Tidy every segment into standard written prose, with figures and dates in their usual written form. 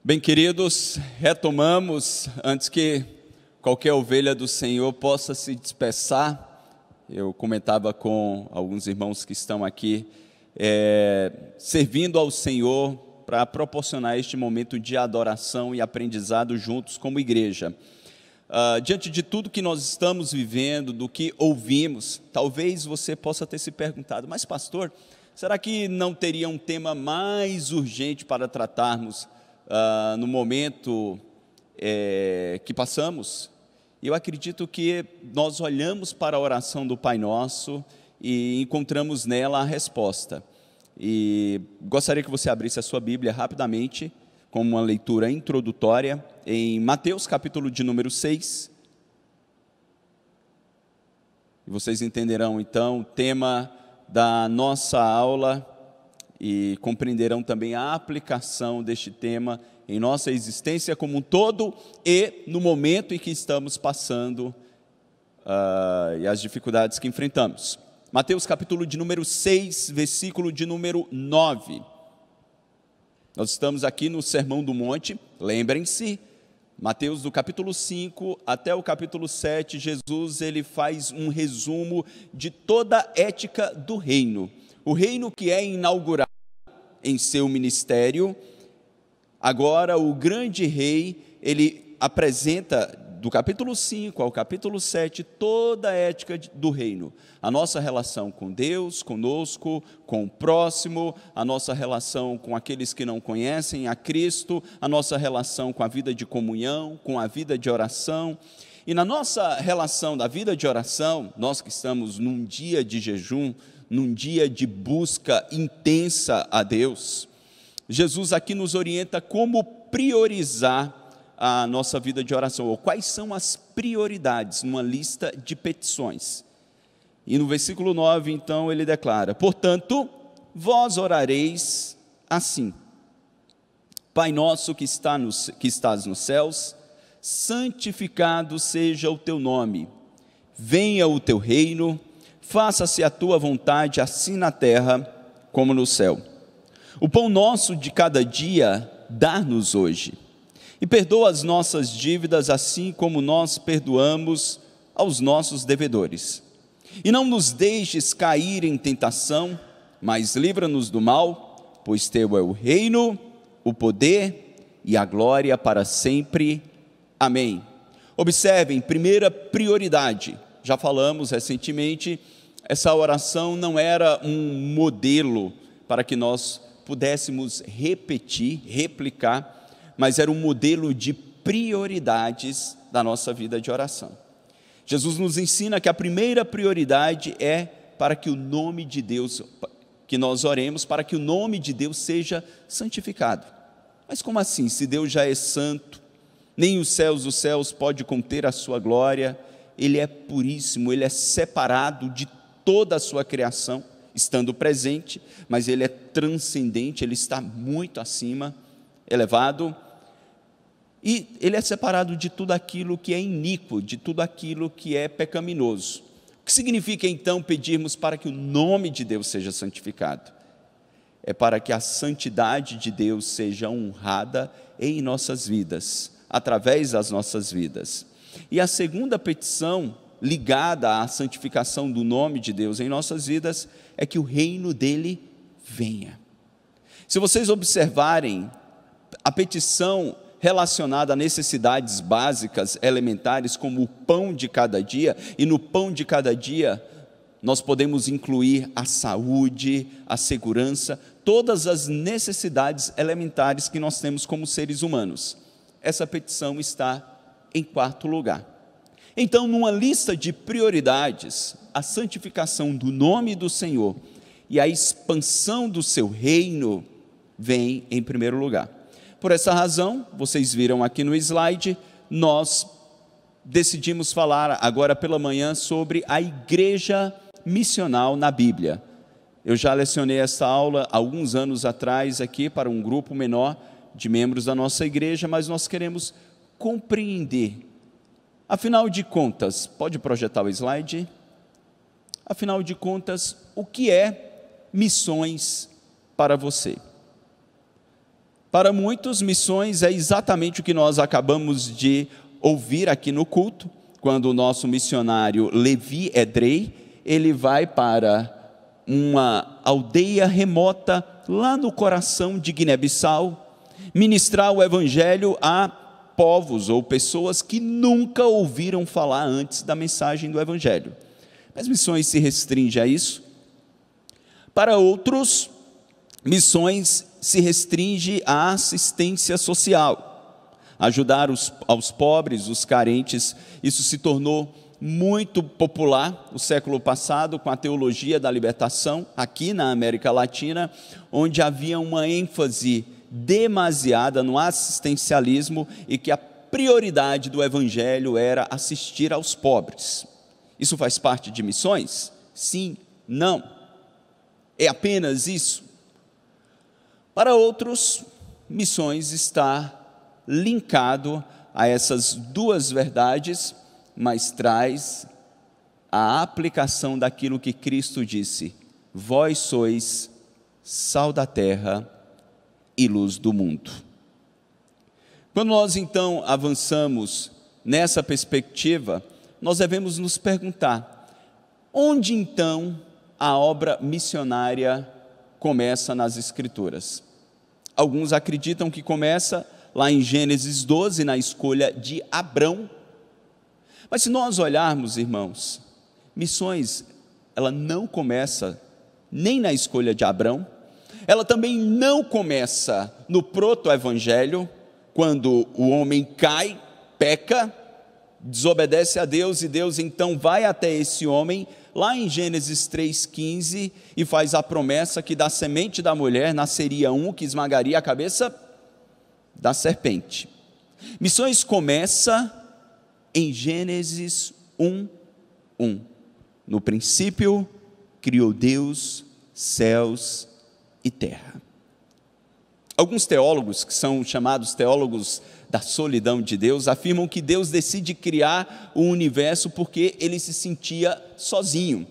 Bem, queridos, retomamos, antes que qualquer ovelha do Senhor possa se dispersar. Eu comentava com alguns irmãos que estão aqui, servindo ao Senhor para proporcionar este momento de adoração e aprendizado juntos como igreja. Diante de tudo que nós estamos vivendo, do que ouvimos, talvez você possa ter se perguntado, mas pastor, será que não teria um tema mais urgente para tratarmos no momento que passamos? Eu acredito que nós olhamos para a oração do Pai Nosso e encontramos nela a resposta. E gostaria que você abrisse a sua Bíblia rapidamente, com uma leitura introdutória, em Mateus capítulo de número 6. E vocês entenderão então o tema da nossa aula e compreenderão também a aplicação deste tema em nossa existência como um todo e no momento em que estamos passando e as dificuldades que enfrentamos. Mateus capítulo de número 6, versículo de número 9. Nós estamos aqui no Sermão do Monte, lembrem-se, Mateus do capítulo 5 até o capítulo 7, Jesus ele faz um resumo de toda a ética do reino. O reino que é inaugurado em seu ministério. Agora o grande rei, ele apresenta do capítulo 5 ao capítulo 7 toda a ética do reino. A nossa relação com Deus, conosco, com o próximo, a nossa relação com aqueles que não conhecem a Cristo, a nossa relação com a vida de comunhão, com a vida de oração. E na nossa relação da vida de oração, nós que estamos num dia de jejum, num dia de busca intensa a Deus, Jesus aqui nos orienta como priorizar a nossa vida de oração, ou quais são as prioridades numa lista de petições. E no versículo 9, então, ele declara: portanto, vós orareis assim: Pai nosso que estás nos céus, santificado seja o teu nome, venha o teu reino, faça-se a tua vontade, assim na terra como no céu. O pão nosso de cada dia, dá-nos hoje. E perdoa as nossas dívidas, assim como nós perdoamos aos nossos devedores. E não nos deixes cair em tentação, mas livra-nos do mal, pois teu é o reino, o poder e a glória para sempre. Amém. Observem, primeira prioridade. Já falamos recentemente, essa oração não era um modelo para que nós pudéssemos repetir, replicar, mas era um modelo de prioridades da nossa vida de oração. Jesus nos ensina que a primeira prioridade é para que o nome de Deus, que nós oremos, para que o nome de Deus seja santificado. Mas como assim? Se Deus já é santo, nem os céus pode conter a sua glória, Ele é puríssimo, Ele é separado de toda a sua criação, estando presente, mas Ele é transcendente, Ele está muito acima, elevado, e Ele é separado de tudo aquilo que é iníquo, de tudo aquilo que é pecaminoso. O que significa então pedirmos para que o nome de Deus seja santificado? É para que a santidade de Deus seja honrada em nossas vidas, através das nossas vidas. E a segunda petição ligada à santificação do nome de Deus em nossas vidas é que o reino dele venha. Se vocês observarem a petição relacionada a necessidades básicas, elementares, como o pão de cada dia, e no pão de cada dia nós podemos incluir a saúde, a segurança, todas as necessidades elementares que nós temos como seres humanos. Essa petição está em quarto lugar. Então, numa lista de prioridades, a santificação do nome do Senhor e a expansão do seu reino vem em primeiro lugar. Por essa razão, vocês viram aqui no slide, nós decidimos falar agora pela manhã sobre a igreja missional na Bíblia. Eu já lecionei essa aula alguns anos atrás aqui para um grupo menor de membros da nossa igreja, mas nós queremos compreender. Afinal de contas, pode projetar o slide? Afinal de contas, o que é missões para você? Para muitos, missões é exatamente o que nós acabamos de ouvir aqui no culto, quando o nosso missionário Levi Edrei, ele vai para uma aldeia remota, lá no coração de Guiné-Bissau, ministrar o evangelho a povos ou pessoas que nunca ouviram falar antes da mensagem do evangelho. Mas missões se restringe a isso? Para outros, missões se restringe à assistência social, ajudar aos pobres, os carentes. Isso se tornou muito popular no século passado com a teologia da libertação, aqui na América Latina, onde havia uma ênfase demasiada no assistencialismo e que a prioridade do evangelho era assistir aos pobres. Isso faz parte de missões? Sim, não. É apenas isso? Para outros, missões está linkado a essas duas verdades, mas traz a aplicação daquilo que Cristo disse: vós sois sal da terra e luz do mundo. Quando nós então avançamos nessa perspectiva, nós devemos nos perguntar: onde então a obra missionária começa nas Escrituras? Alguns acreditam que começa lá em Gênesis 12, na escolha de Abrão. Mas se nós olharmos, irmãos, missões, ela não começa nem na escolha de Abrão, ela também não começa no proto-evangelho, quando o homem cai, peca, desobedece a Deus, e Deus então vai até esse homem, lá em Gênesis 3,15, e faz a promessa que da semente da mulher nasceria um que esmagaria a cabeça da serpente. Missões começa em Gênesis 1:1. No princípio criou Deus céus e terra. Alguns teólogos, que são chamados teólogos da solidão de Deus, afirmam que Deus decide criar o universo porque ele se sentia sozinho.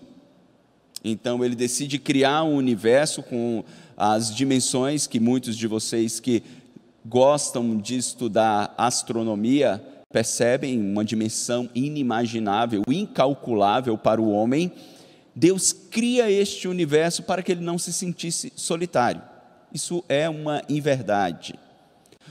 Então ele decide criar um universo com as dimensões que muitos de vocês que gostam de estudar astronomia percebem, uma dimensão inimaginável, incalculável para o homem. Deus cria este universo para que ele não se sentisse solitário. Isso é uma inverdade.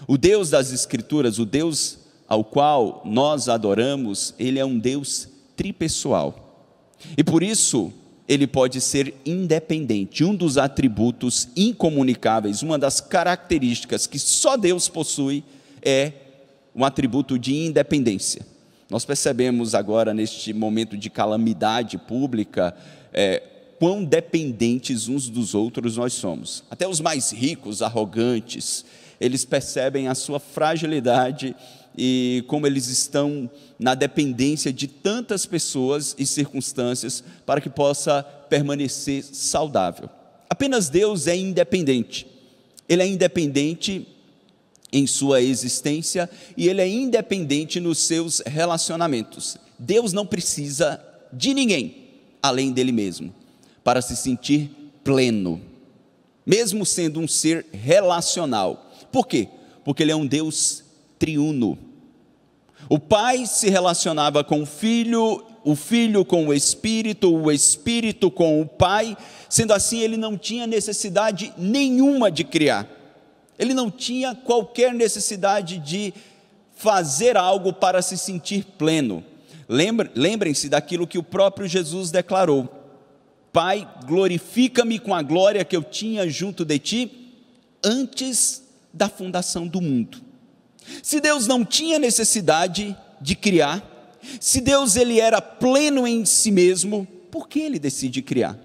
O Deus das Escrituras, o Deus ao qual nós adoramos, ele é um Deus tripessoal. E por isso, ele pode ser independente. Um dos atributos incomunicáveis, uma das características que só Deus possui é um atributo de independência. Nós percebemos agora, neste momento de calamidade pública, quão dependentes uns dos outros nós somos. Até os mais ricos, arrogantes, eles percebem a sua fragilidade e como eles estão na dependência de tantas pessoas e circunstâncias para que possa permanecer saudável. Apenas Deus é independente. Ele é independente em sua existência e ele é independente nos seus relacionamentos. Deus não precisa de ninguém além dele mesmo para se sentir pleno, mesmo sendo um ser relacional. Por quê? Porque ele é um Deus triuno. O Pai se relacionava com o Filho com o Espírito com o Pai. Sendo assim, ele não tinha necessidade nenhuma de criar. Ele não tinha qualquer necessidade de fazer algo para se sentir pleno. Lembrem-se daquilo que o próprio Jesus declarou: Pai, glorifica-me com a glória que eu tinha junto de ti antes da fundação do mundo. Se Deus não tinha necessidade de criar, se Deus ele era pleno em si mesmo, por que ele decide criar?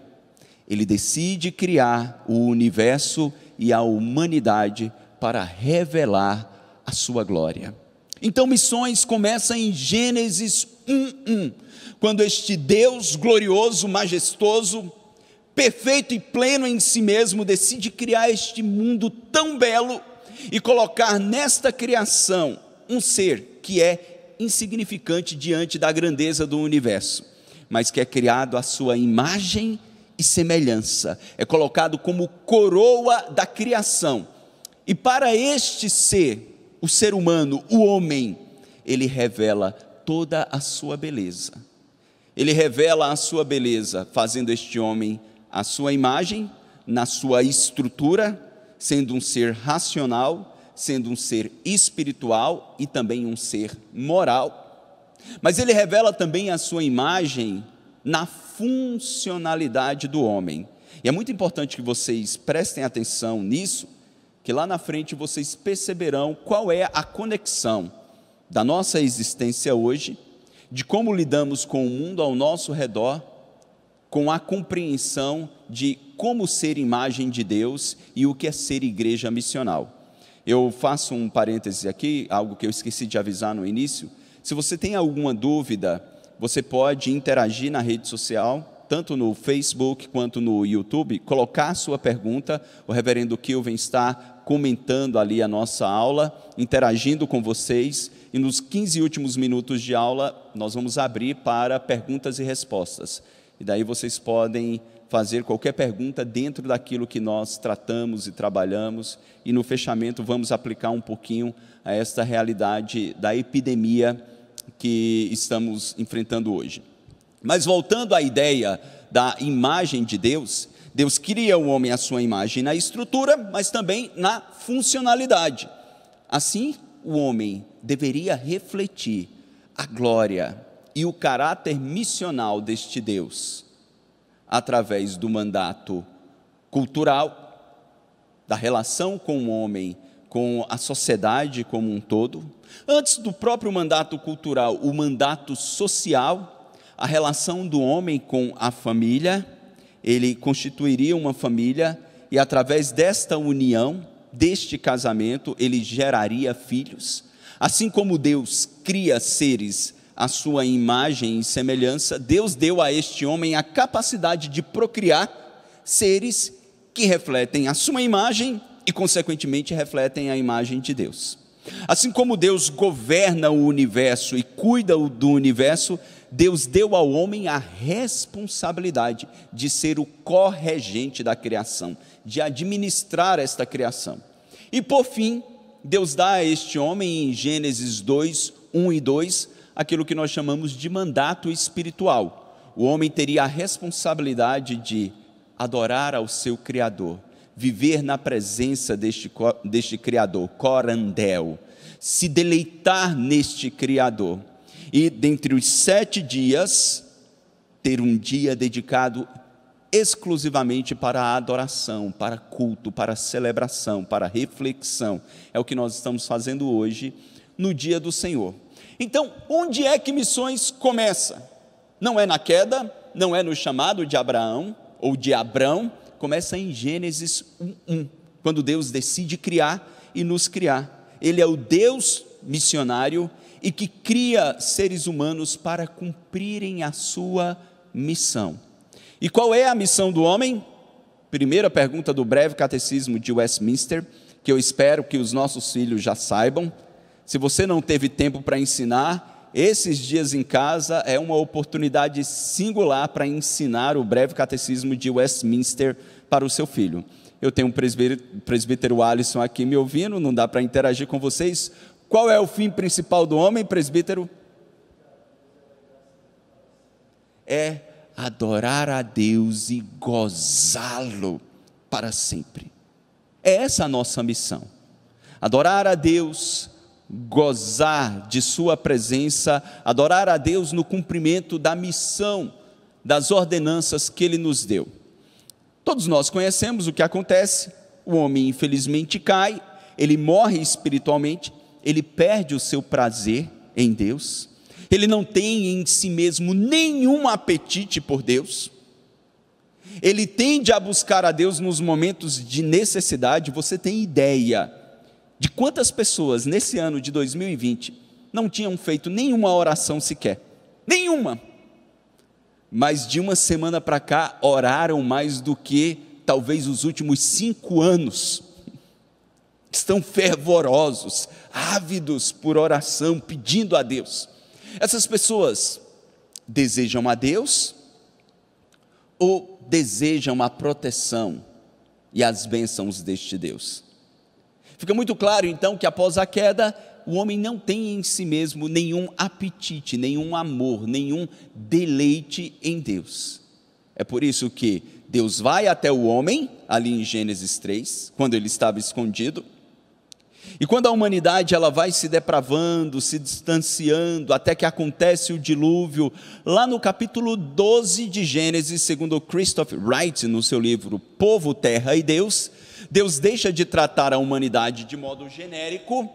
Ele decide criar o universo e a humanidade para revelar a sua glória. Então missões começam em Gênesis 1:1, quando este Deus glorioso, majestoso, perfeito e pleno em si mesmo, decide criar este mundo tão belo e colocar nesta criação um ser que é insignificante diante da grandeza do universo, mas que é criado à sua imagem e semelhança, é colocado como coroa da criação. E para este ser, o ser humano, o homem, ele revela toda a sua beleza. Ele revela a sua beleza, fazendo este homem a sua imagem, na sua estrutura, sendo um ser racional, sendo um ser espiritual e também um ser moral. Mas ele revela também a sua imagem na funcionalidade do homem. E é muito importante que vocês prestem atenção nisso, que lá na frente vocês perceberão qual é a conexão da nossa existência hoje, de como lidamos com o mundo ao nosso redor, com a compreensão de como ser imagem de Deus e o que é ser igreja missional. Eu faço um parêntese aqui, algo que eu esqueci de avisar no início. Se você tem alguma dúvida, você pode interagir na rede social, tanto no Facebook quanto no YouTube, colocar a sua pergunta. O reverendo Kilvin está comentando ali a nossa aula, interagindo com vocês, e nos 15 últimos minutos de aula, nós vamos abrir para perguntas e respostas. E daí vocês podem fazer qualquer pergunta dentro daquilo que nós tratamos e trabalhamos, e no fechamento vamos aplicar um pouquinho a esta realidade da epidemia que estamos enfrentando hoje. Mas voltando à ideia da imagem de Deus, Deus cria o homem à sua imagem na estrutura, mas também na funcionalidade. Assim, o homem deveria refletir a glória e o caráter missional deste Deus, através do mandato cultural, da relação com o homem, com a sociedade como um todo. Antes do próprio mandato cultural, o mandato social, a relação do homem com a família. Ele constituiria uma família e através desta união, deste casamento, ele geraria filhos. Assim como Deus cria seres à sua imagem e semelhança, Deus deu a este homem a capacidade de procriar seres que refletem a sua imagem e, consequentemente, refletem a imagem de Deus. Assim como Deus governa o universo e cuida do universo, Deus deu ao homem a responsabilidade de ser o corregente da criação, de administrar esta criação. E por fim, Deus dá a este homem, em Gênesis 2, 1 e 2, aquilo que nós chamamos de mandato espiritual. O homem teria a responsabilidade de adorar ao seu Criador, viver na presença deste Criador, corandel, se deleitar neste Criador. E dentre os 7 dias, ter um dia dedicado exclusivamente para a adoração, para culto, para celebração, para reflexão. É o que nós estamos fazendo hoje, no dia do Senhor. Então, onde é que missões começa? Não é na queda, não é no chamado de Abraão, ou de Abrão, começa em Gênesis 1:1, quando Deus decide criar e nos criar. Ele é o Deus missionário e que cria seres humanos para cumprirem a sua missão. E qual é a missão do homem? Primeira pergunta do breve catecismo de Westminster, que eu espero que os nossos filhos já saibam. Se você não teve tempo para ensinar, esses dias em casa é uma oportunidade singular para ensinar o breve catecismo de Westminster para o seu filho. Eu tenho um presbítero Alisson aqui me ouvindo, não dá para interagir com vocês. Qual é o fim principal do homem, presbítero? É adorar a Deus e gozá-lo para sempre. É essa a nossa missão. Adorar a Deus, gozar de sua presença, adorar a Deus no cumprimento da missão, das ordenanças que Ele nos deu. Todos nós conhecemos o que acontece. O homem infelizmente cai, ele morre espiritualmente, ele perde o seu prazer em Deus, ele não tem em si mesmo nenhum apetite por Deus, ele tende a buscar a Deus nos momentos de necessidade. Você tem ideia de quantas pessoas nesse ano de 2020 não tinham feito nenhuma oração sequer? Nenhuma! Mas de uma semana para cá oraram mais do que talvez os últimos 5 anos. Estão fervorosos, ávidos por oração, pedindo a Deus. Essas pessoas desejam a Deus ou desejam a proteção e as bênçãos deste Deus? Fica muito claro então que após a queda, o homem não tem em si mesmo nenhum apetite, nenhum amor, nenhum deleite em Deus. É por isso que Deus vai até o homem, ali em Gênesis 3, quando ele estava escondido, e quando a humanidade ela vai se depravando, se distanciando, até que acontece o dilúvio, lá no capítulo 12 de Gênesis, segundo Christopher Wright, no seu livro Povo, Terra e Deus, Deus deixa de tratar a humanidade de modo genérico,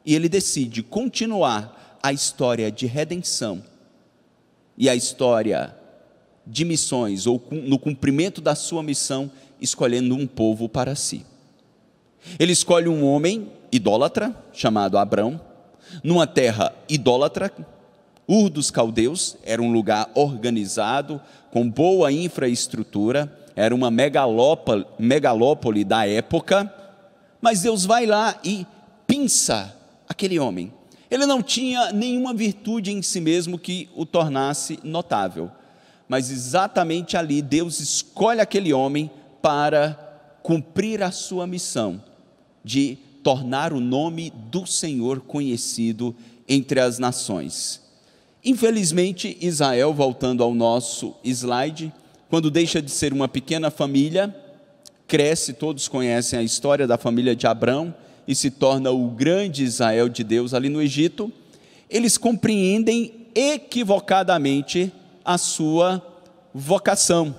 e ele decide continuar a história de redenção, e a história de missões, ou no cumprimento da sua missão, escolhendo um povo para si. Ele escolhe um homem idólatra, chamado Abrão, numa terra idólatra. Ur dos Caldeus era um lugar organizado, com boa infraestrutura, era uma megalópole da época, mas Deus vai lá e pinça aquele homem. Ele não tinha nenhuma virtude em si mesmo que o tornasse notável, mas exatamente ali Deus escolhe aquele homem para cumprir a sua missão, de tornar o nome do Senhor conhecido entre as nações. Infelizmente, Israel, voltando ao nosso slide, quando deixa de ser uma pequena família, cresce, todos conhecem a história da família de Abrão, e se torna o grande Israel de Deus ali no Egito. Eles compreendem equivocadamente a sua vocação.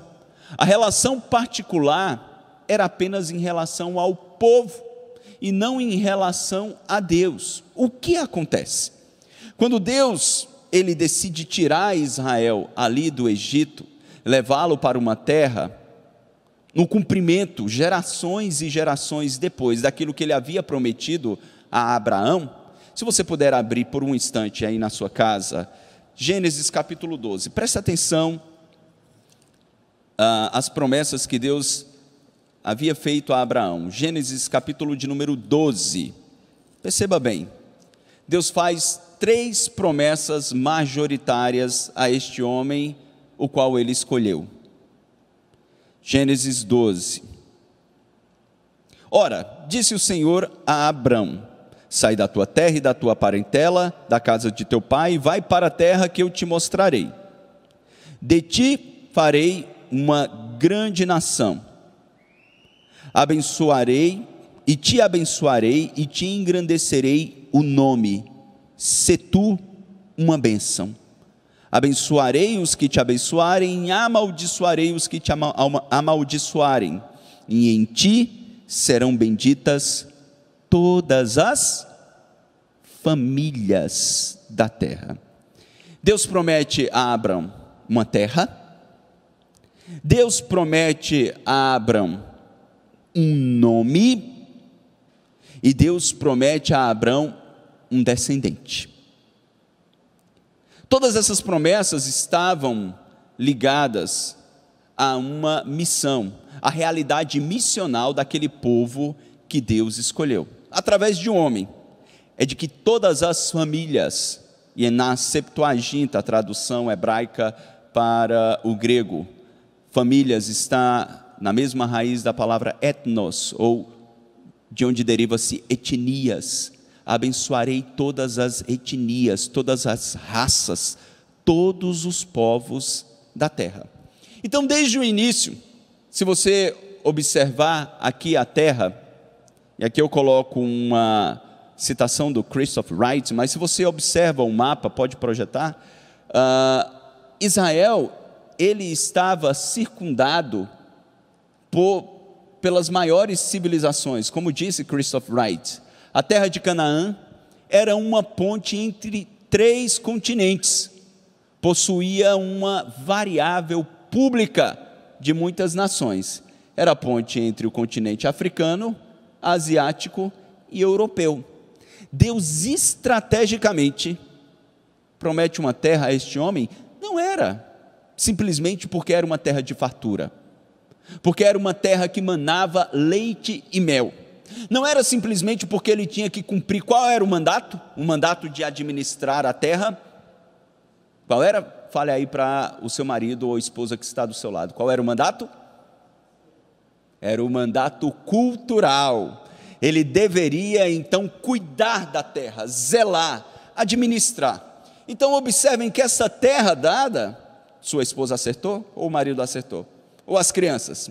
A relação particular era apenas em relação ao povo, e não em relação a Deus. O que acontece? Quando Deus ele decide tirar Israel ali do Egito, levá-lo para uma terra, no cumprimento, gerações e gerações depois, daquilo que ele havia prometido a Abraão. Se você puder abrir por um instante aí na sua casa, Gênesis capítulo 12, preste atenção às promessas que Deus havia feito a Abraão. Gênesis capítulo de número 12, perceba bem, Deus faz 3 promessas majoritárias a este homem, o qual ele escolheu. Gênesis 12, ora, disse o Senhor a Abrão, sai da tua terra e da tua parentela, da casa de teu pai, e vai para a terra que eu te mostrarei. De ti farei uma grande nação, abençoarei e te engrandecerei o nome, se tu uma bênção. Abençoarei os que te abençoarem, e amaldiçoarei os que te amaldiçoarem, e em ti serão benditas todas as famílias da terra. Deus promete a Abrão uma terra, Deus promete a Abrão um nome, e Deus promete a Abrão um descendente. Todas essas promessas estavam ligadas a uma missão, a realidade missional daquele povo que Deus escolheu, através de um homem. É de que todas as famílias, e na Septuaginta, a tradução hebraica para o grego, famílias está na mesma raiz da palavra etnos, ou de onde deriva-se etnias. Abençoarei todas as etnias, todas as raças, todos os povos da terra. Então, desde o início, se você observar aqui a terra, e aqui eu coloco uma citação do Christopher Wright, mas se você observa o mapa, pode projetar, Israel, ele estava circundado pelas maiores civilizações, como disse Christopher Wright. A terra de Canaã era uma ponte entre 3 continentes, possuía uma variável pública de muitas nações. Era a ponte entre o continente africano, asiático e europeu. Deus estrategicamente promete uma terra a este homem, não era simplesmente porque era uma terra de fartura, porque era uma terra que manava leite e mel. Não era simplesmente porque ele tinha que cumprir. Qual era o mandato? O mandato de administrar a terra. Qual era? Fale aí para o seu marido ou esposa que está do seu lado. Qual era o mandato? Era o mandato cultural. ele deveria então cuidar da terra, zelar, administrar. Então observem que essa terra dada, sua esposa acertou ou o marido acertou? Ou as crianças?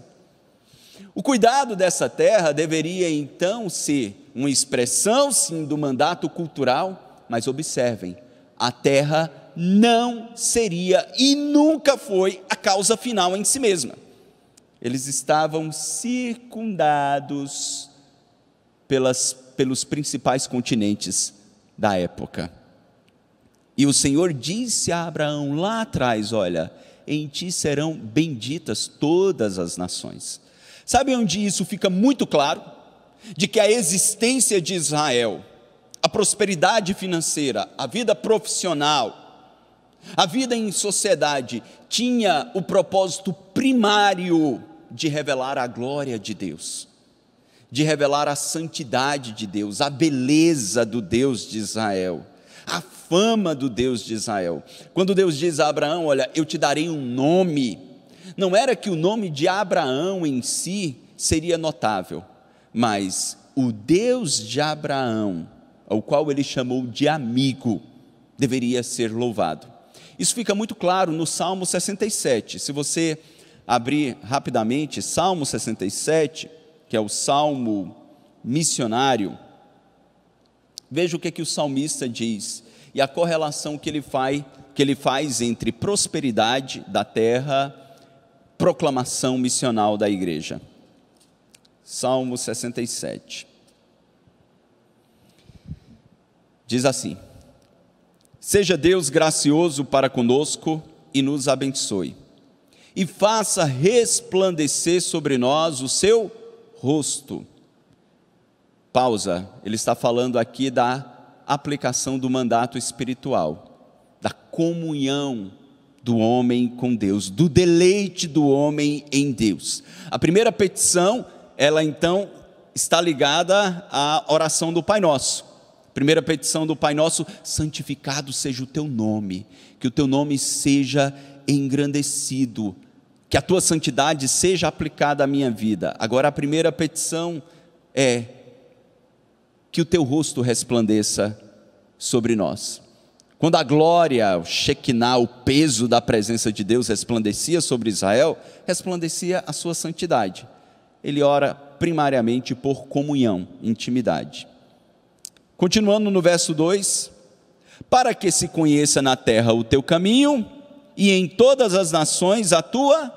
O cuidado dessa terra deveria então ser uma expressão sim do mandato cultural, mas observem, a terra não seria e nunca foi a causa final em si mesma. Eles estavam circundados pelos principais continentes da época. E o Senhor disse a Abraão lá atrás, olha, em ti serão benditas todas as nações. Sabe onde isso fica muito claro? De que a existência de Israel, a prosperidade financeira, a vida profissional, a vida em sociedade, tinha o propósito primário de revelar a glória de Deus, de revelar a santidade de Deus, a beleza do Deus de Israel, a fama do Deus de Israel. Quando Deus diz a Abraão, olha, eu te darei um nome, não era que o nome de Abraão em si seria notável, mas o Deus de Abraão, ao qual ele chamou de amigo, deveria ser louvado. Isso fica muito claro no Salmo 67, se você abrir rapidamente, Salmo 67, que é o Salmo missionário, veja o que o salmista diz, e a correlação que ele faz entre prosperidade da terra, proclamação missional da igreja. Salmo 67. Diz assim: seja Deus gracioso para conosco e nos abençoe, e faça resplandecer sobre nós o seu rosto. Pausa, ele está falando aqui da aplicação do mandato espiritual, da comunhão do homem com Deus, do deleite do homem em Deus. A primeira petição, ela então está ligada à oração do Pai Nosso. Primeira petição do Pai Nosso: santificado seja o teu nome, que o teu nome seja engrandecido, que a tua santidade seja aplicada à minha vida. Agora a primeira petição é que o teu rosto resplandeça sobre nós. Quando a glória, o Shekinah, o peso da presença de Deus resplandecia sobre Israel, resplandecia a sua santidade. Ele ora primariamente por comunhão, intimidade. Continuando no verso 2, para que se conheça na terra o teu caminho e em todas as nações a tua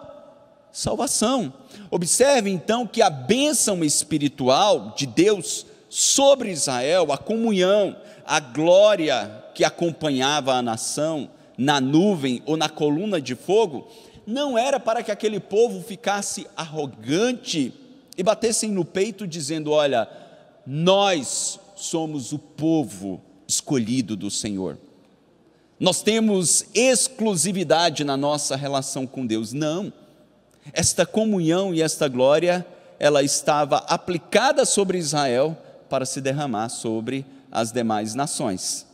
salvação. Observe então que a bênção espiritual de Deus sobre Israel, a comunhão, a glória que acompanhava a nação na nuvem ou na coluna de fogo, não era para que aquele povo ficasse arrogante e batessem no peito dizendo: olha, nós somos o povo escolhido do Senhor, nós temos exclusividade na nossa relação com Deus. Não, esta comunhão e esta glória, ela estava aplicada sobre Israel para se derramar sobre as demais nações,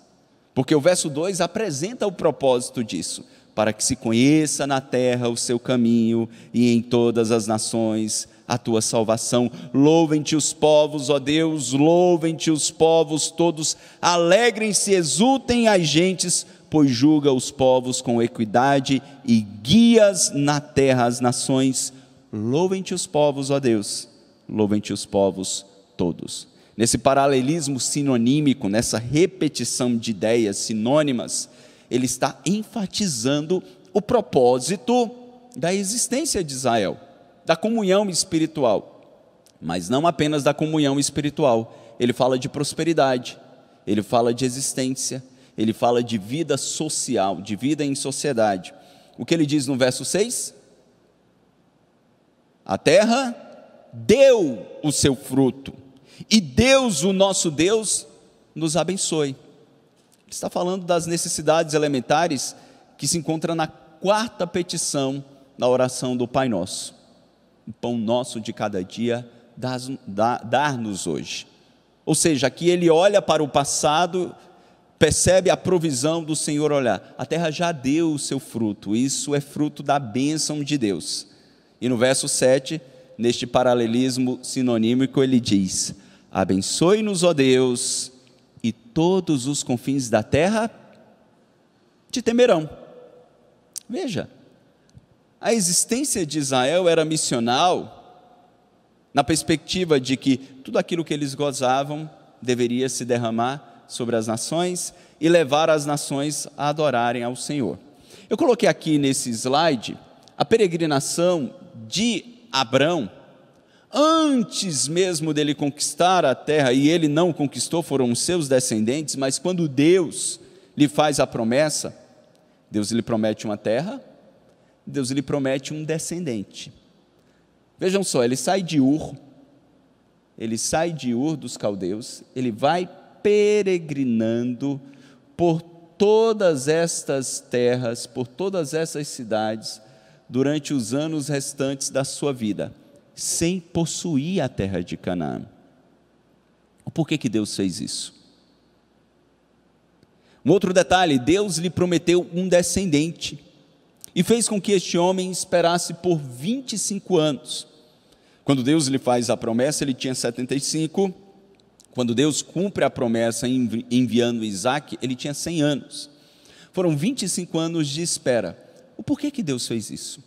porque o verso 2 apresenta o propósito disso: para que se conheça na terra o seu caminho e em todas as nações a tua salvação. Louvem-te os povos, ó Deus, louvem-te os povos todos, alegrem-se, exultem as gentes, pois julga os povos com equidade e guias na terra as nações. Louvem-te os povos, ó Deus, louvem-te os povos todos. Nesse paralelismo sinonímico, nessa repetição de ideias sinônimas, ele está enfatizando o propósito da existência de Israel, da comunhão espiritual, mas não apenas da comunhão espiritual. Ele fala de prosperidade, ele fala de existência, ele fala de vida social, de vida em sociedade. O que ele diz no verso 6? A terra deu o seu fruto, e Deus, o nosso Deus, nos abençoe. Ele está falando das necessidades elementares que se encontram na quarta petição da oração do Pai Nosso: o pão nosso de cada dia dar-nos hoje. Ou seja, aqui ele olha para o passado, percebe a provisão do Senhor. Olhar, a terra já deu o seu fruto, isso é fruto da bênção de Deus. E no verso 7, neste paralelismo sinonímico, ele diz: Abençoe-nos, ó Deus, e todos os confins da terra te temerão. Veja, a existência de Israel era missional, na perspectiva de que tudo aquilo que eles gozavam deveria se derramar sobre as nações e levar as nações a adorarem ao Senhor. Eu coloquei aqui nesse slide a peregrinação de Abrão, antes mesmo dele conquistar a terra, e ele não conquistou, foram os seus descendentes, mas quando Deus lhe faz a promessa, Deus lhe promete uma terra, Deus lhe promete um descendente. Vejam só, ele sai de Ur dos caldeus, ele vai peregrinando por todas estas terras, por todas essas cidades, durante os anos restantes da sua vida, sem possuir a terra de Canaã. Por que Deus fez isso? Um outro detalhe, Deus lhe prometeu um descendente, e fez com que este homem esperasse por 25 anos. Quando Deus lhe faz a promessa, ele tinha 75, quando Deus cumpre a promessa enviando Isaac, ele tinha 100 anos. Foram 25 anos de espera. O porquê que Deus fez isso?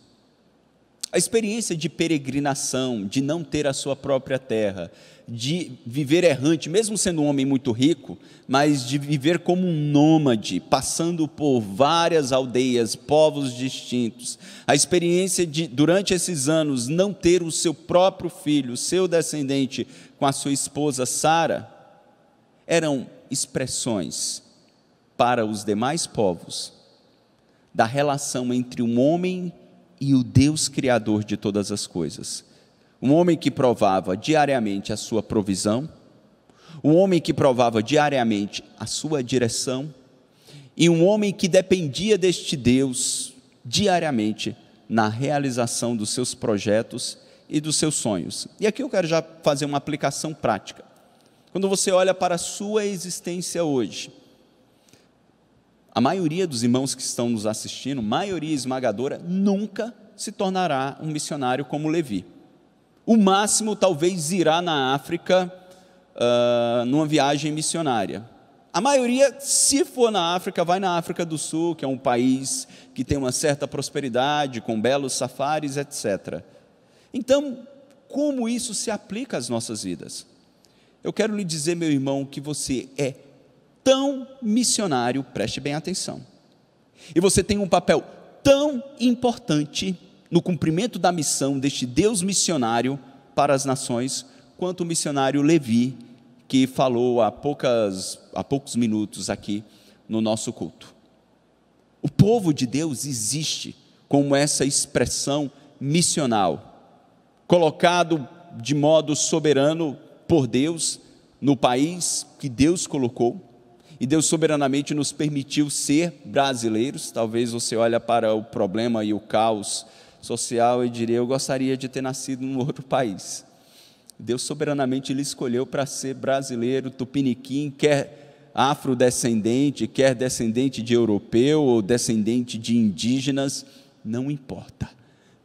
A experiência de peregrinação, de não ter a sua própria terra, de viver errante, mesmo sendo um homem muito rico, mas de viver como um nômade, passando por várias aldeias, povos distintos. A experiência de, durante esses anos, não ter o seu próprio filho, o seu descendente, com a sua esposa Sara, eram expressões para os demais povos da relação entre um homem e o Deus Criador de todas as coisas. Um homem que provava diariamente a sua provisão, um homem que provava diariamente a sua direção, e um homem que dependia deste Deus diariamente na realização dos seus projetos e dos seus sonhos. E aqui eu quero já fazer uma aplicação prática. Quando você olha para a sua existência hoje, a maioria dos irmãos que estão nos assistindo, maioria esmagadora, nunca se tornará um missionário como Levi. O máximo talvez irá na África, numa viagem missionária. A maioria, se for na África, vai na África do Sul, que é um país que tem uma certa prosperidade, com belos safaris, etc. Então, como isso se aplica às nossas vidas? Eu quero lhe dizer, meu irmão, que você é tão missionário, preste bem atenção, e você tem um papel tão importante no cumprimento da missão deste Deus missionário para as nações, quanto o missionário Levi, que falou há poucos minutos aqui no nosso culto. O povo de Deus existe como essa expressão missional, colocado de modo soberano por Deus no país que Deus colocou, e Deus soberanamente nos permitiu ser brasileiros. Talvez você olhe para o problema e o caos social e diria, eu gostaria de ter nascido num outro país. Deus soberanamente lhe escolheu para ser brasileiro, tupiniquim, quer afrodescendente, quer descendente de europeu ou descendente de indígenas, não importa.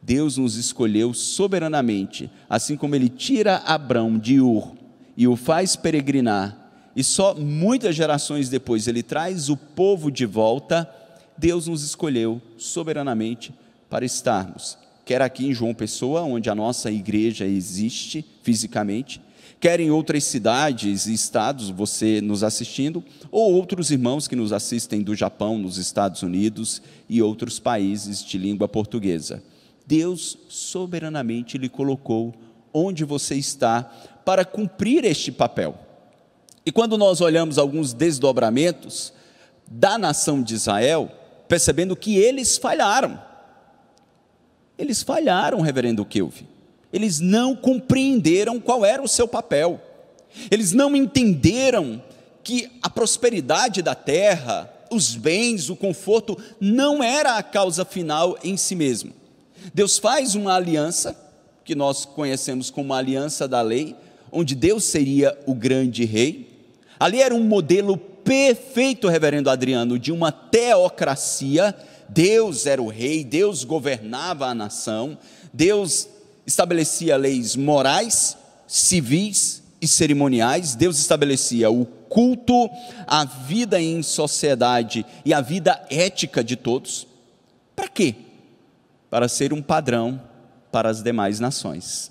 Deus nos escolheu soberanamente, assim como Ele tira Abrão de Ur e o faz peregrinar, e só muitas gerações depois Ele traz o povo de volta. Deus nos escolheu soberanamente para estarmos, quer aqui em João Pessoa, onde a nossa igreja existe fisicamente, quer em outras cidades e estados, você nos assistindo, ou outros irmãos que nos assistem do Japão, nos Estados Unidos e outros países de língua portuguesa. Deus soberanamente lhe colocou onde você está para cumprir este papel. E quando nós olhamos alguns desdobramentos da nação de Israel, percebendo que eles falharam, reverendo Kelvin, eles não compreenderam qual era o seu papel, eles não entenderam que a prosperidade da terra, os bens, o conforto, não era a causa final em si mesmo. Deus faz uma aliança, que nós conhecemos como a aliança da lei, onde Deus seria o grande rei. Ali era um modelo perfeito, reverendo Adriano, de uma teocracia. Deus era o rei, Deus governava a nação, Deus estabelecia leis morais, civis, e cerimoniais. Deus estabelecia o culto, a vida em sociedade e a vida ética de todos. Para quê? Para ser um padrão para as demais nações.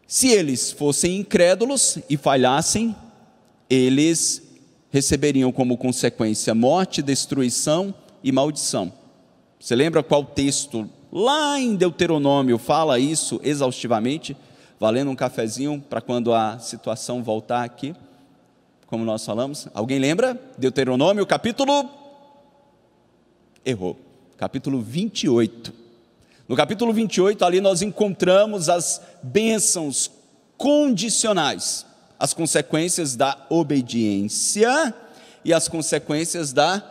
Se eles fossem incrédulos e falhassem, eles receberiam como consequência morte, destruição e maldição. Você lembra qual texto lá em Deuteronômio fala isso exaustivamente? Valendo um cafezinho para quando a situação voltar aqui, como nós falamos. Alguém lembra? Deuteronômio capítulo... Errou. Capítulo 28. No capítulo 28, ali nós encontramos as bênçãos condicionais, as consequências da obediência e as consequências da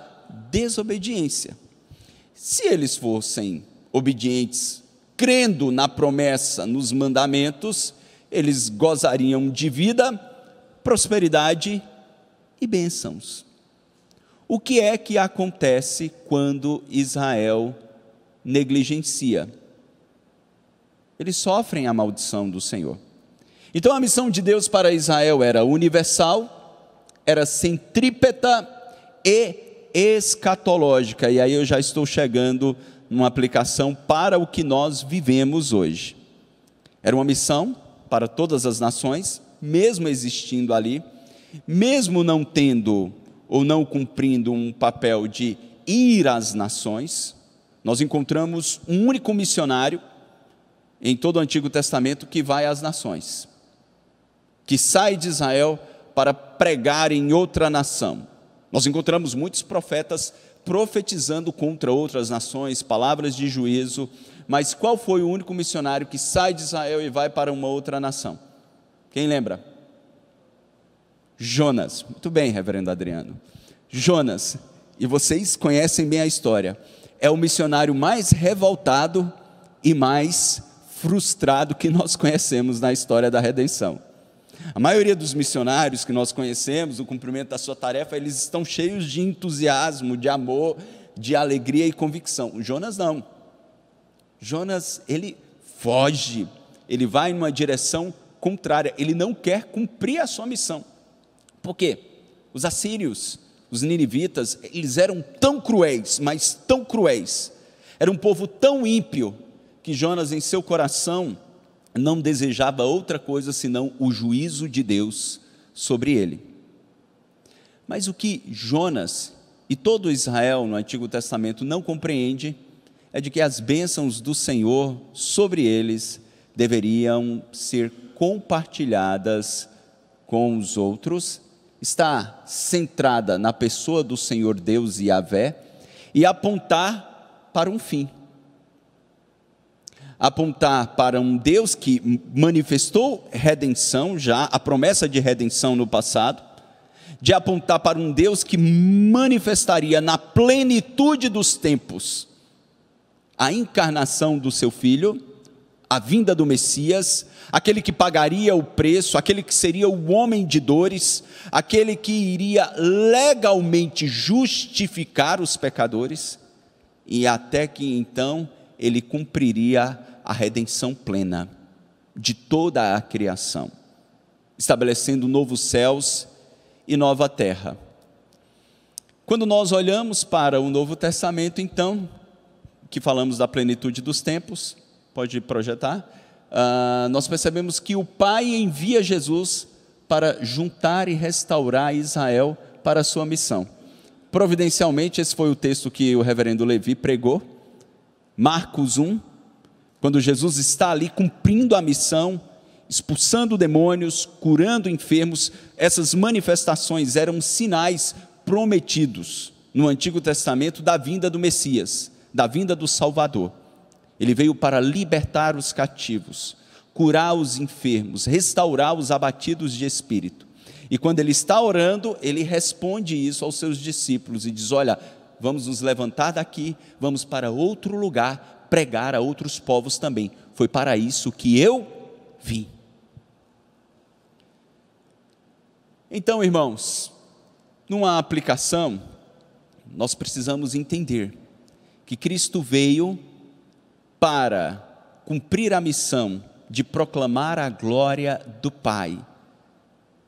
desobediência. Se eles fossem obedientes, crendo na promessa, nos mandamentos, eles gozariam de vida, prosperidade e bênçãos. O que é que acontece quando Israel negligencia? Eles sofrem a maldição do Senhor. Então a missão de Deus para Israel era universal, era centrípeta e escatológica. E aí eu já estou chegando numa aplicação para o que nós vivemos hoje. Era uma missão para todas as nações, mesmo existindo ali, mesmo não tendo ou não cumprindo um papel de ir às nações. Nós encontramos um único missionário em todo o Antigo Testamento que vai às nações, que sai de Israel para pregar em outra nação. Nós encontramos muitos profetas profetizando contra outras nações, palavras de juízo, mas qual foi o único missionário que sai de Israel e vai para uma outra nação? Quem lembra? Jonas. Muito bem, reverendo Adriano. Jonas, e vocês conhecem bem a história, é o missionário mais revoltado e mais frustrado que nós conhecemos na história da redenção. A maioria dos missionários que nós conhecemos, no cumprimento da sua tarefa, eles estão cheios de entusiasmo, de amor, de alegria e convicção. O Jonas não. Jonas, ele foge, ele vai numa direção contrária, ele não quer cumprir a sua missão. Por quê? Os assírios, os ninivitas, eles eram tão cruéis, mas tão cruéis, era um povo tão ímpio, que Jonas em seu coração não desejava outra coisa senão o juízo de Deus sobre ele. Mas o que Jonas e todo Israel no Antigo Testamento não compreende é de que as bênçãos do Senhor sobre eles deveriam ser compartilhadas com os outros, está centrada na pessoa do Senhor Deus Yahvé e apontar para um fim. Apontar para um Deus que manifestou redenção já, a promessa de redenção no passado, de apontar para um Deus que manifestaria na plenitude dos tempos a encarnação do seu Filho, a vinda do Messias, aquele que pagaria o preço, aquele que seria o homem de dores, aquele que iria legalmente justificar os pecadores, e até que então ele cumpriria a redenção plena de toda a criação, estabelecendo novos céus e nova terra. Quando nós olhamos para o Novo Testamento, então, que falamos da plenitude dos tempos, pode projetar, nós percebemos que o Pai envia Jesus para juntar e restaurar Israel para a sua missão. Providencialmente, esse foi o texto que o reverendo Levi pregou, Marcos 1, quando Jesus está ali cumprindo a missão, expulsando demônios, curando enfermos. Essas manifestações eram sinais prometidos no Antigo Testamento da vinda do Messias, da vinda do Salvador. Ele veio para libertar os cativos, curar os enfermos, restaurar os abatidos de espírito. E quando ele está orando, ele responde isso aos seus discípulos e diz: olha, vamos nos levantar daqui, vamos para outro lugar, pregar a outros povos também. Foi para isso que eu vim. Então, irmãos, numa aplicação, nós precisamos entender que Cristo veio para cumprir a missão de proclamar a glória do Pai,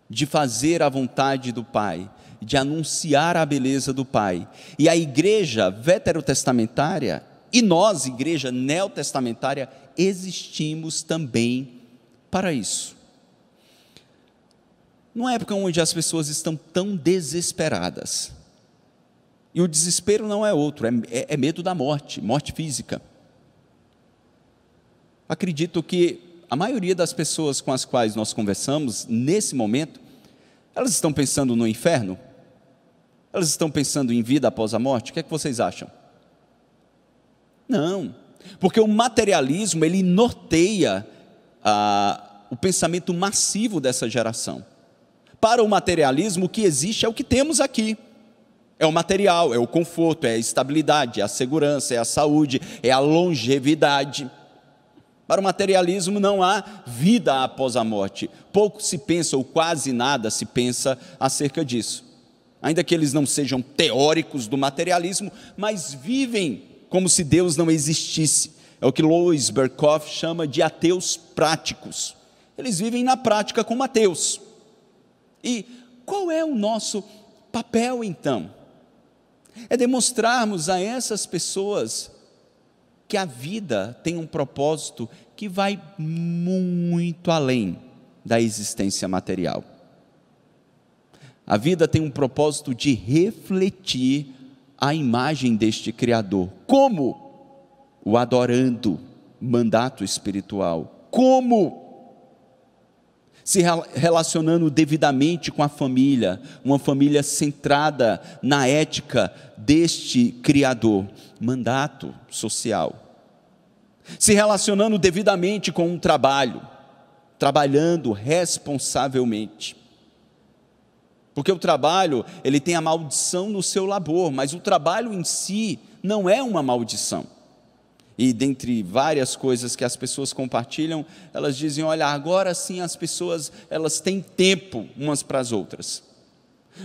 de fazer a vontade do Pai, de anunciar a beleza do Pai. E a igreja veterotestamentária e nós, igreja neotestamentária, existimos também para isso. Numa época onde as pessoas estão tão desesperadas, e o desespero não é outro, é medo da morte, morte física. Acredito que a maioria das pessoas com as quais nós conversamos, nesse momento, elas estão pensando no inferno? Elas estão pensando em vida após a morte? O que é que vocês acham? Não, porque o materialismo, ele norteia o pensamento massivo dessa geração. Para o materialismo, o que existe é o que temos aqui. É o material, é o conforto, é a estabilidade, é a segurança, é a saúde, é a longevidade. Para o materialismo não há vida após a morte. Pouco se pensa, ou quase nada se pensa acerca disso. Ainda que eles não sejam teóricos do materialismo, mas vivem como se Deus não existisse. É o que Louis Berkhoff chama de ateus práticos. Eles vivem na prática como ateus. E qual é o nosso papel então? É demonstrarmos a essas pessoas que a vida tem um propósito que vai muito além da existência material. A vida tem um propósito de refletir a imagem deste Criador. Como? O adorando, mandato espiritual. Como? Se relacionando devidamente com a família, uma família centrada na ética deste Criador, mandato social. Se relacionando devidamente com um trabalho, trabalhando responsavelmente. Porque o trabalho, ele tem a maldição no seu labor, mas o trabalho em si não é uma maldição. E dentre várias coisas que as pessoas compartilham, elas dizem, olha, agora sim as pessoas, elas têm tempo umas para as outras.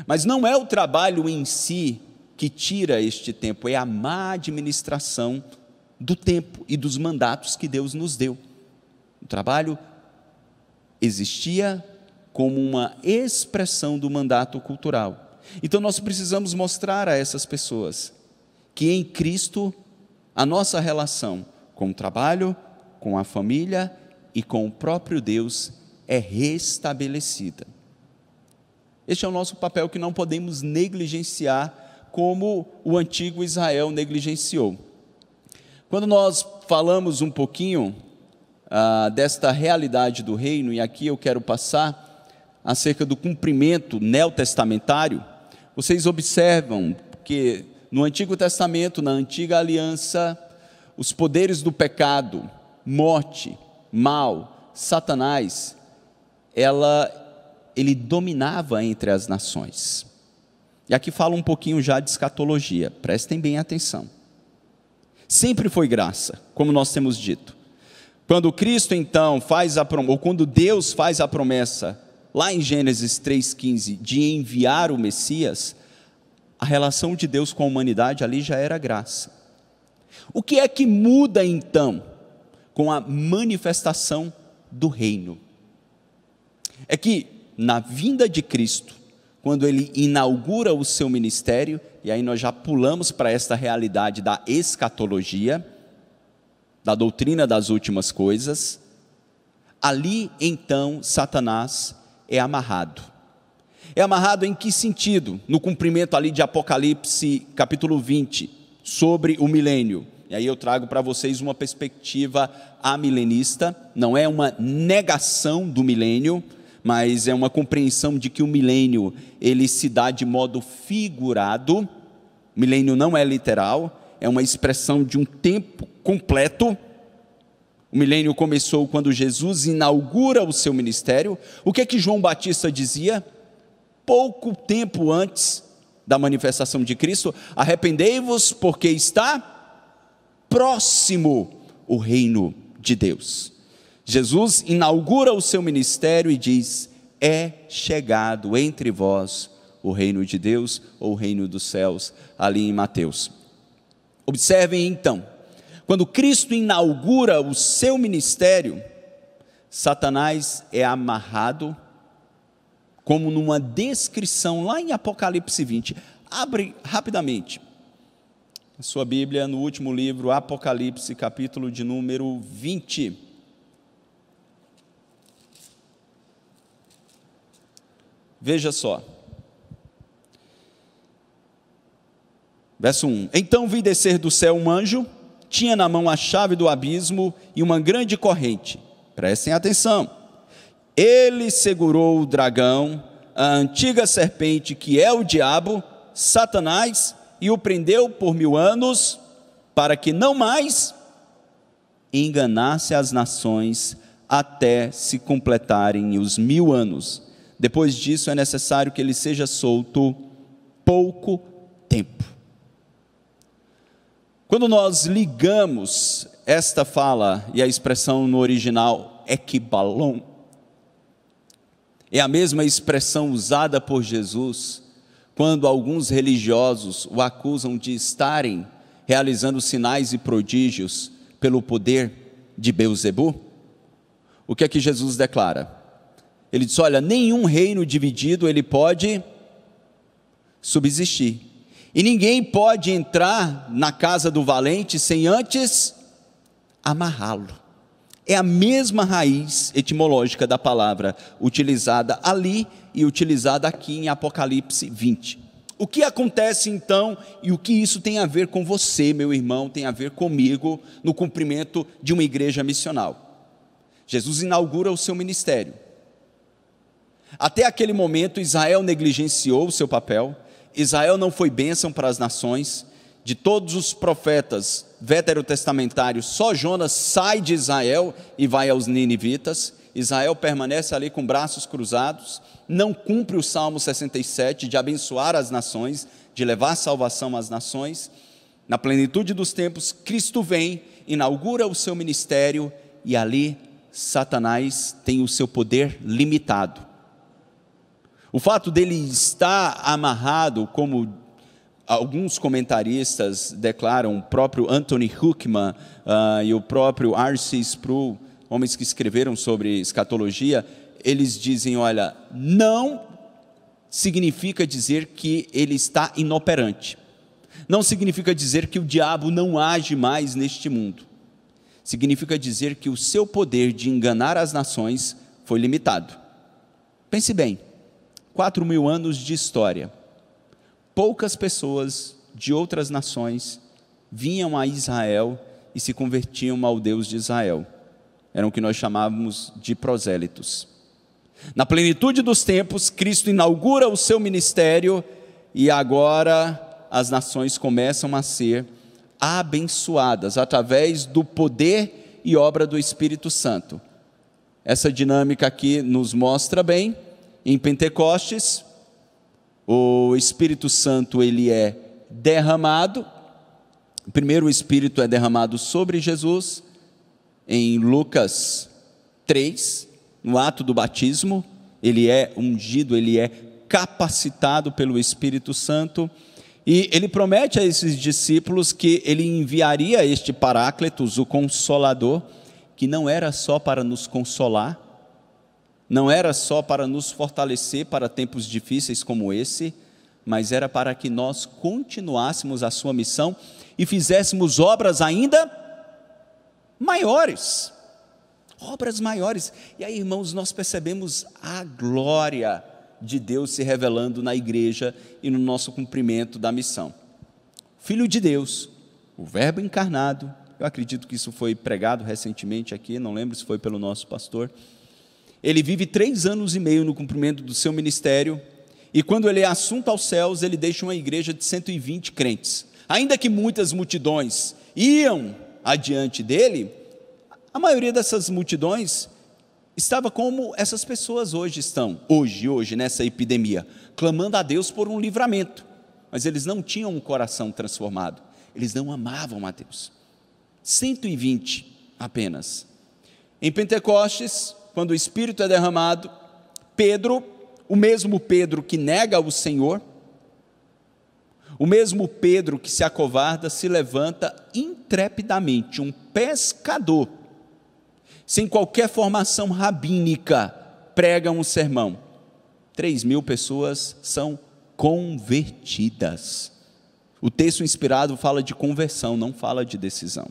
Mas não é o trabalho em si que tira este tempo, é a má administração do tempo e dos mandatos que Deus nos deu. O trabalho existia como uma expressão do mandato cultural. Então nós precisamos mostrar a essas pessoas que em Cristo a nossa relação com o trabalho, com a família e com o próprio Deus é restabelecida. Este é o nosso papel que não podemos negligenciar como o antigo Israel negligenciou. Quando nós falamos um pouquinho desta realidade do reino, e aqui eu quero passar acerca do cumprimento neotestamentário, vocês observam que no Antigo Testamento, na Antiga Aliança, os poderes do pecado, morte, mal, Satanás, ele dominava entre as nações. E aqui fala um pouquinho já de escatologia, prestem bem atenção. Sempre foi graça, como nós temos dito. Quando Cristo então faz a promessa, ou quando Deus faz a promessa, lá em Gênesis 3,15, de enviar o Messias, a relação de Deus com a humanidade ali já era graça. O que é que muda então com a manifestação do reino? É que na vinda de Cristo, quando ele inaugura o seu ministério, e aí nós já pulamos para esta realidade da escatologia, da doutrina das últimas coisas, ali então Satanás é amarrado. É amarrado em que sentido? No cumprimento ali de Apocalipse capítulo 20, sobre o milênio. E aí eu trago para vocês uma perspectiva amilenista, não é uma negação do milênio, mas é uma compreensão de que o milênio, ele se dá de modo figurado. O milênio não é literal, é uma expressão de um tempo completo. O milênio começou quando Jesus inaugura o seu ministério. O que é que João Batista dizia? Pouco tempo antes da manifestação de Cristo: arrependei-vos, porque está próximo o reino de Deus. Jesus inaugura o seu ministério e diz: é chegado entre vós o reino de Deus, ou o reino dos céus, ali em Mateus. Observem então, quando Cristo inaugura o seu ministério, Satanás é amarrado, como numa descrição lá em Apocalipse 20. Abre rapidamente a sua Bíblia no último livro, Apocalipse, capítulo de número 20. Veja só. Verso 1. Então vi descer do céu um anjo, tinha na mão a chave do abismo e uma grande corrente. Prestem atenção. Ele segurou o dragão, a antiga serpente que é o diabo, Satanás, e o prendeu por 1000 anos, para que não mais enganasse as nações até se completarem os 1000 anos. Depois disso é necessário que ele seja solto pouco tempo. Quando nós ligamos esta fala e a expressão no original ekbalon, é a mesma expressão usada por Jesus quando alguns religiosos o acusam de estarem realizando sinais e prodígios pelo poder de Beelzebu. O que é que Jesus declara? Ele diz: olha, nenhum reino dividido ele pode subsistir. E ninguém pode entrar na casa do valente sem antes amarrá-lo. É a mesma raiz etimológica da palavra utilizada ali e utilizada aqui em Apocalipse 20. O que acontece então e o que isso tem a ver com você, meu irmão, tem a ver comigo no cumprimento de uma igreja missional? Jesus inaugura o seu ministério. Até aquele momento Israel negligenciou o seu papel. Israel não foi bênção para as nações. De todos os profetas veterotestamentários, só Jonas sai de Israel e vai aos ninivitas. Israel permanece ali com braços cruzados, não cumpre o Salmo 67 de abençoar as nações, de levar salvação às nações. Na plenitude dos tempos, Cristo vem, inaugura o seu ministério e ali Satanás tem o seu poder limitado. O fato dele estar amarrado, como alguns comentaristas declaram, o próprio Anthony Huckman e o próprio R.C. Sproul, homens que escreveram sobre escatologia, eles dizem, olha, não significa dizer que ele está inoperante. Não significa dizer que o diabo não age mais neste mundo. Significa dizer que o seu poder de enganar as nações foi limitado. Pense bem. 4.000 anos de história, poucas pessoas de outras nações vinham a Israel e se convertiam ao Deus de Israel. Eram o que nós chamávamos de prosélitos. Na plenitude dos tempos, Cristo inaugura o seu ministério e agora as nações começam a ser abençoadas através do poder e obra do Espírito Santo. Essa dinâmica aqui nos mostra bem. Em Pentecostes, o Espírito Santo ele é derramado. Primeiro o Espírito é derramado sobre Jesus, em Lucas 3, no ato do batismo, ele é ungido, ele é capacitado pelo Espírito Santo, e ele promete a esses discípulos que ele enviaria este Paráclitos, o Consolador, que não era só para nos consolar, não era só para nos fortalecer para tempos difíceis como esse, mas era para que nós continuássemos a sua missão e fizéssemos obras ainda maiores. Obras maiores. E aí, irmãos, nós percebemos a glória de Deus se revelando na igreja e no nosso cumprimento da missão. Filho de Deus, o Verbo encarnado, eu acredito que isso foi pregado recentemente aqui, não lembro se foi pelo nosso pastor. Ele vive 3 anos e meio no cumprimento do seu ministério, e quando ele é assunto aos céus, ele deixa uma igreja de 120 crentes. Ainda que muitas multidões iam adiante dele, a maioria dessas multidões estava como essas pessoas hoje estão, hoje, nessa epidemia, clamando a Deus por um livramento, mas eles não tinham um coração transformado, eles não amavam a Deus. 120 apenas. Em Pentecostes, quando o Espírito é derramado, Pedro, o mesmo Pedro que nega o Senhor, o mesmo Pedro que se acovarda, se levanta intrepidamente, um pescador, sem qualquer formação rabínica, prega um sermão. 3.000 pessoas são convertidas. O texto inspirado fala de conversão, não fala de decisão.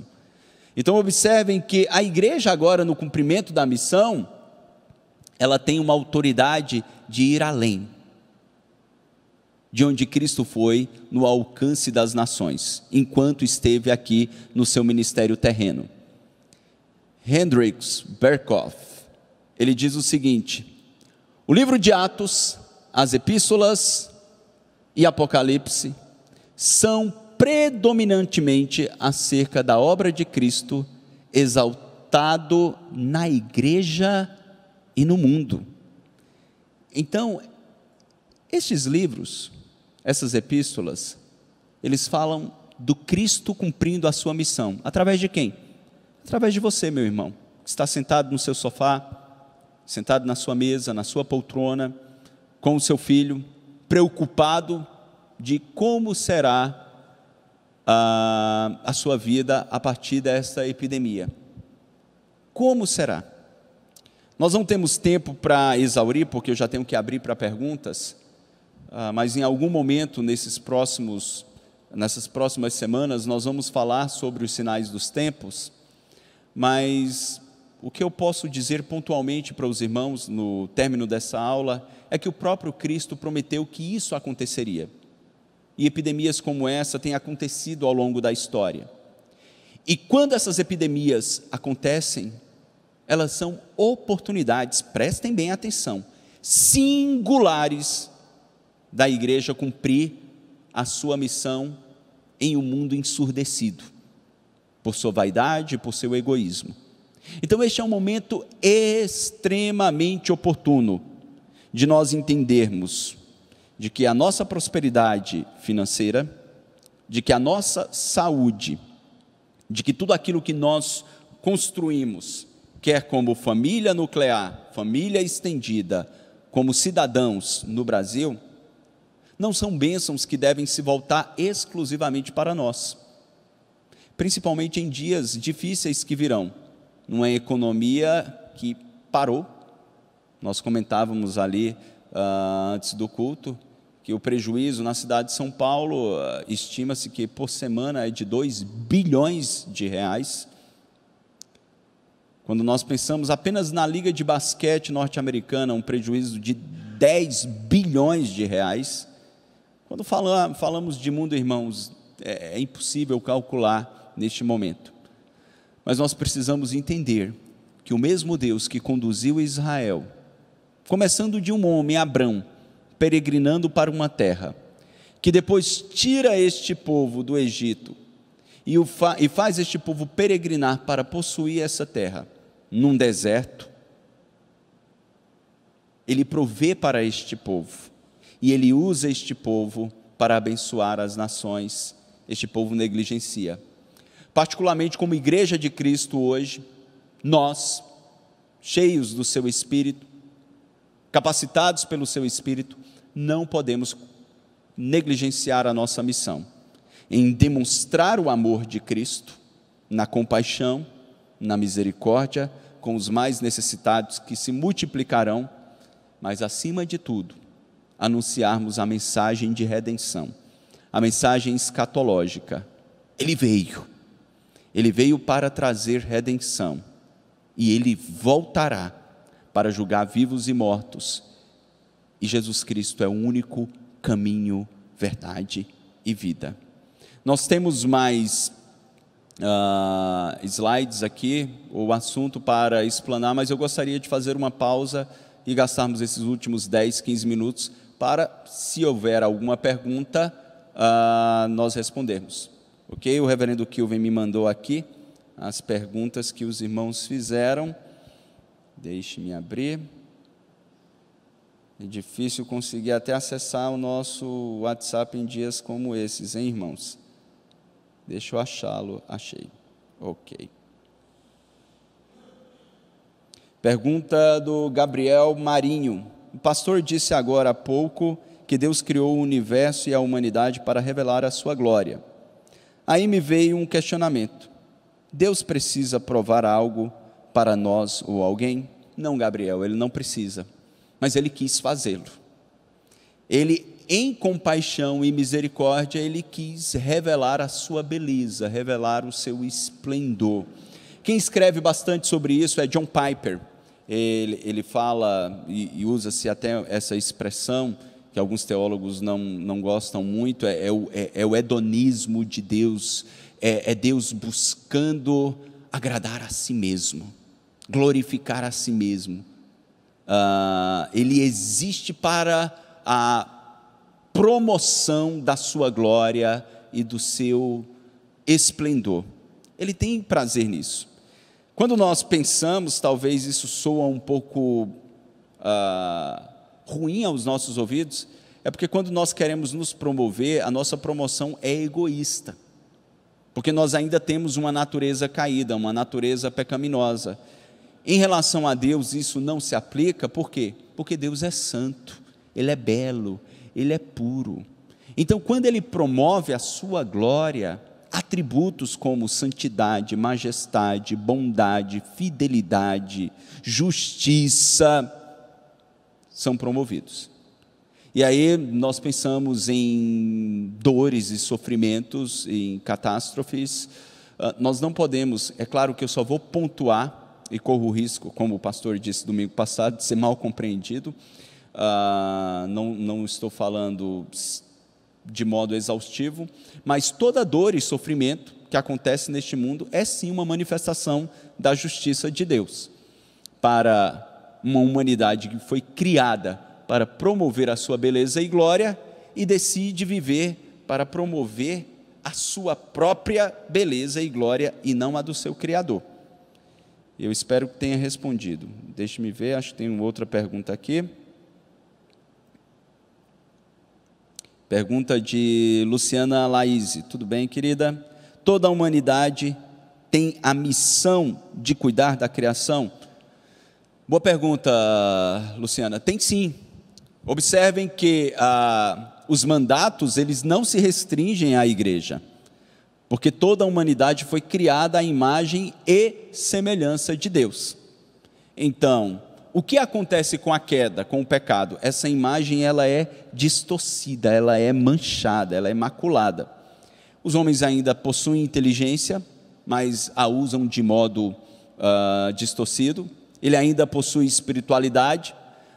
Então observem que a igreja agora, no cumprimento da missão, ela tem uma autoridade de ir além de onde Cristo foi no alcance das nações, enquanto esteve aqui no seu ministério terreno. Hendricks Berkhoff, ele diz o seguinte: o livro de Atos, as epístolas e Apocalipse são predominantemente acerca da obra de Cristo exaltado na igreja e no mundo. Então, estes livros, essas epístolas, eles falam do Cristo cumprindo a sua missão. Através de quem? Através de você, meu irmão, que está sentado no seu sofá, sentado na sua mesa, na sua poltrona, com o seu filho, preocupado de como será a sua vida a partir desta epidemia. Como será? Nós não temos tempo para exaurir, porque eu já tenho que abrir para perguntas, mas em algum momento nessas próximas semanas nós vamos falar sobre os sinais dos tempos. Mas o que eu posso dizer pontualmente para os irmãos no término dessa aula é que o próprio Cristo prometeu que isso aconteceria. E epidemias como essa têm acontecido ao longo da história. E quando essas epidemias acontecem, elas são oportunidades, prestem bem atenção, singulares da igreja cumprir a sua missão em um mundo ensurdecido, por sua vaidade, por seu egoísmo. Então este é um momento extremamente oportuno de nós entendermos de que a nossa prosperidade financeira, de que a nossa saúde, de que tudo aquilo que nós construímos, quer como família nuclear, família estendida, como cidadãos no Brasil, não são bênçãos que devem se voltar exclusivamente para nós, principalmente em dias difíceis que virão, numa economia que parou. Nós comentávamos ali antes do culto, que o prejuízo na cidade de São Paulo, estima-se que por semana é de 2 bilhões de reais. Quando nós pensamos apenas na Liga de Basquete norte-americana, um prejuízo de 10 bilhões de reais. Quando falamos de mundo, irmãos, é impossível calcular neste momento. Mas nós precisamos entender que o mesmo Deus que conduziu Israel, começando de um homem, Abrão, peregrinando para uma terra, que depois tira este povo do Egito e faz este povo peregrinar para possuir essa terra, num deserto, Ele provê para este povo, e Ele usa este povo para abençoar as nações. Este povo negligencia. Particularmente como igreja de Cristo hoje, nós, cheios do seu Espírito, capacitados pelo seu Espírito, não podemos negligenciar a nossa missão, em demonstrar o amor de Cristo, na compaixão, na misericórdia, com os mais necessitados que se multiplicarão, mas acima de tudo, anunciarmos a mensagem de redenção, a mensagem escatológica. Ele veio para trazer redenção, e Ele voltará para julgar vivos e mortos, e Jesus Cristo é o único caminho, verdade e vida. Nós temos mais slides aqui, o assunto para explanar, mas eu gostaria de fazer uma pausa e gastarmos esses últimos 10, 15 minutos para, se houver alguma pergunta, nós respondermos. Ok? O reverendo Kilvin me mandou aqui as perguntas que os irmãos fizeram. Deixe-me abrir. É difícil conseguir até acessar o nosso WhatsApp em dias como esses, hein, irmãos? Deixa eu achá-lo. Achei. Ok. Pergunta do Gabriel Marinho. O pastor disse agora há pouco que Deus criou o universo e a humanidade para revelar a sua glória. Aí me veio um questionamento. Deus precisa provar algo para nós ou alguém? Não, Gabriel, ele não precisa, mas ele quis fazê-lo. Ele, em compaixão e misericórdia, ele quis revelar a sua beleza, revelar o seu esplendor. Quem escreve bastante sobre isso é John Piper. Ele fala, e usa-se até essa expressão, que alguns teólogos não gostam muito, é o hedonismo de Deus, é Deus buscando agradar a si mesmo, glorificar a si mesmo. Ele existe para a promoção da sua glória e do seu esplendor. Ele tem prazer nisso. Quando nós pensamos, talvez isso soa um pouco ruim aos nossos ouvidos, é porque quando nós queremos nos promover, a nossa promoção é egoísta, porque nós ainda temos uma natureza caída, uma natureza pecaminosa. Em relação a Deus, isso não se aplica, por quê? Porque Deus é santo, Ele é belo, Ele é puro. Então, quando Ele promove a sua glória, atributos como santidade, majestade, bondade, fidelidade, justiça, são promovidos. E aí nós pensamos em dores e sofrimentos, em catástrofes. Nós não podemos, é claro que eu só vou pontuar, e corro o risco, como o pastor disse domingo passado, de ser mal compreendido. Não estou falando de modo exaustivo, mas toda dor e sofrimento que acontece neste mundo é sim uma manifestação da justiça de Deus para uma humanidade que foi criada para promover a sua beleza e glória e decide viver para promover a sua própria beleza e glória e não a do seu Criador. Eu espero que tenha respondido. Deixe-me ver, acho que tem uma outra pergunta aqui. Pergunta de Luciana Laíse. Tudo bem, querida? Toda a humanidade tem a missão de cuidar da criação? Boa pergunta, Luciana. Tem sim. Observem que os mandatos, eles não se restringem à igreja, porque toda a humanidade foi criada à imagem e semelhança de Deus. Então, o que acontece com a queda, com o pecado? Essa imagem ela é distorcida, ela é manchada, ela é maculada. Os homens ainda possuem inteligência, mas a usam de modo distorcido. Ele ainda possui espiritualidade,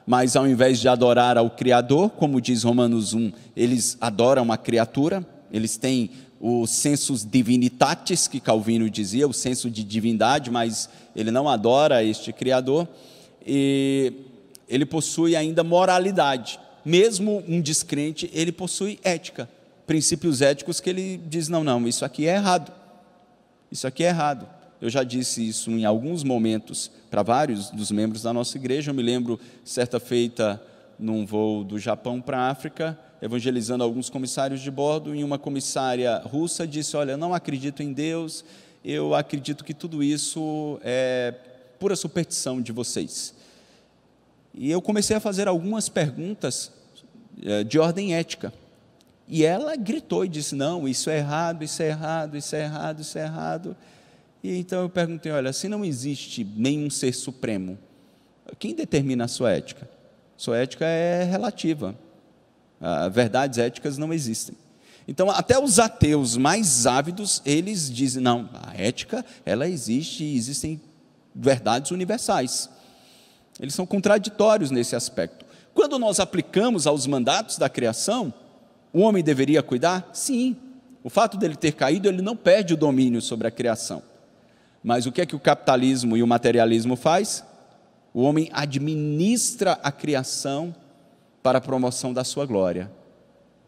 mas ao invés de adorar ao Criador, como diz Romanos 1, eles adoram a criatura. Eles têm o sensus divinitatis, que Calvino dizia, o senso de divindade, mas ele não adora este Criador. E ele possui ainda moralidade. Mesmo um descrente, ele possui ética, princípios éticos que ele diz, não, isso aqui é errado, isso aqui é errado. Eu já disse isso em alguns momentos para vários dos membros da nossa igreja. Eu me lembro, certa feita, num voo do Japão para a África, evangelizando alguns comissários de bordo, e uma comissária russa disse, olha, não acredito em Deus, eu acredito que tudo isso é pura superstição de vocês. E eu comecei a fazer algumas perguntas de ordem ética, e ela gritou e disse, não, isso é errado, isso é errado, isso é errado, isso é errado. E então eu perguntei, olha, se não existe nenhum ser supremo, quem determina a sua ética? Sua ética é relativa, verdades éticas não existem. Então, até os ateus mais ávidos, eles dizem, não, a ética, ela existe, e existem verdades universais. Eles são contraditórios nesse aspecto. Quando nós aplicamos aos mandatos da criação, o homem deveria cuidar? Sim. O fato dele ter caído, ele não perde o domínio sobre a criação. Mas o que é que o capitalismo e o materialismo faz? O homem administra a criação para a promoção da sua glória,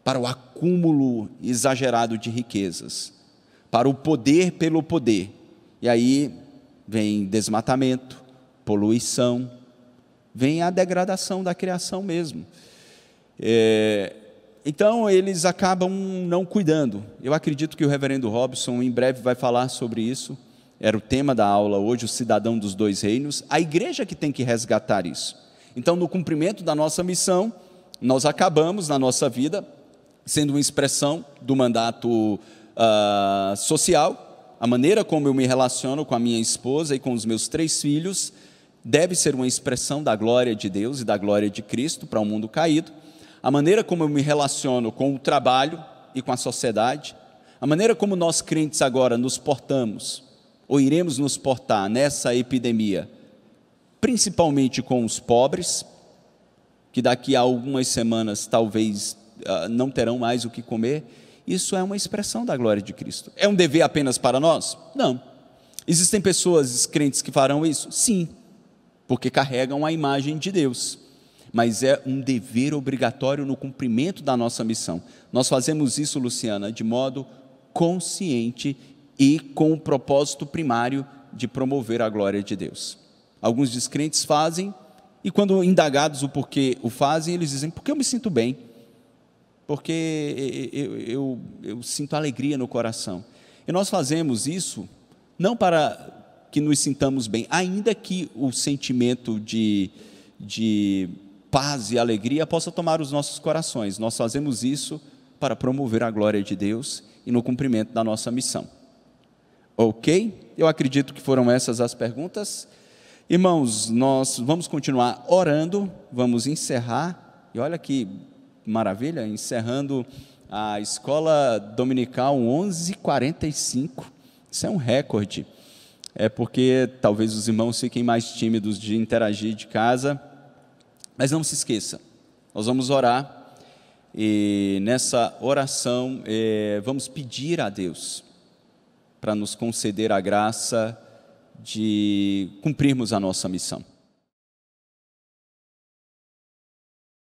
para o acúmulo exagerado de riquezas, para o poder pelo poder. E aí vem desmatamento, poluição, vem a degradação da criação mesmo. Então eles acabam não cuidando. Eu acredito que o reverendo Robson em breve vai falar sobre isso. Era o tema da aula hoje, o cidadão dos dois reinos. A igreja que tem que resgatar isso. Então, no cumprimento da nossa missão, nós acabamos na nossa vida sendo uma expressão do mandato social, A maneira como eu me relaciono com a minha esposa e com os meus 3 filhos deve ser uma expressão da glória de Deus e da glória de Cristo para um mundo caído. A maneira como eu me relaciono com o trabalho e com a sociedade, a maneira como nós crentes agora nos portamos, ou iremos nos portar nessa epidemia, principalmente com os pobres, que daqui a algumas semanas talvez não terão mais o que comer, isso é uma expressão da glória de Cristo. É um dever apenas para nós? Não. Existem pessoas crentes que farão isso? Sim, porque carregam a imagem de Deus, mas é um dever obrigatório no cumprimento da nossa missão. Nós fazemos isso, Luciana, de modo consciente e com o propósito primário de promover a glória de Deus. Alguns descrentes fazem, e quando indagados o porquê o fazem, eles dizem, porque eu me sinto bem, porque eu sinto alegria no coração. E nós fazemos isso não para que nos sintamos bem, ainda que o sentimento de paz e alegria possa tomar os nossos corações. Nós fazemos isso para promover a glória de Deus e no cumprimento da nossa missão. Ok? Eu acredito que foram essas as perguntas. Irmãos, nós vamos continuar orando, vamos encerrar, e olha que maravilha, encerrando a escola dominical 11h45, isso é um recorde, é porque talvez os irmãos fiquem mais tímidos de interagir de casa, mas não se esqueça, nós vamos orar, e nessa oração vamos pedir a Deus para nos conceder a graça de cumprirmos a nossa missão.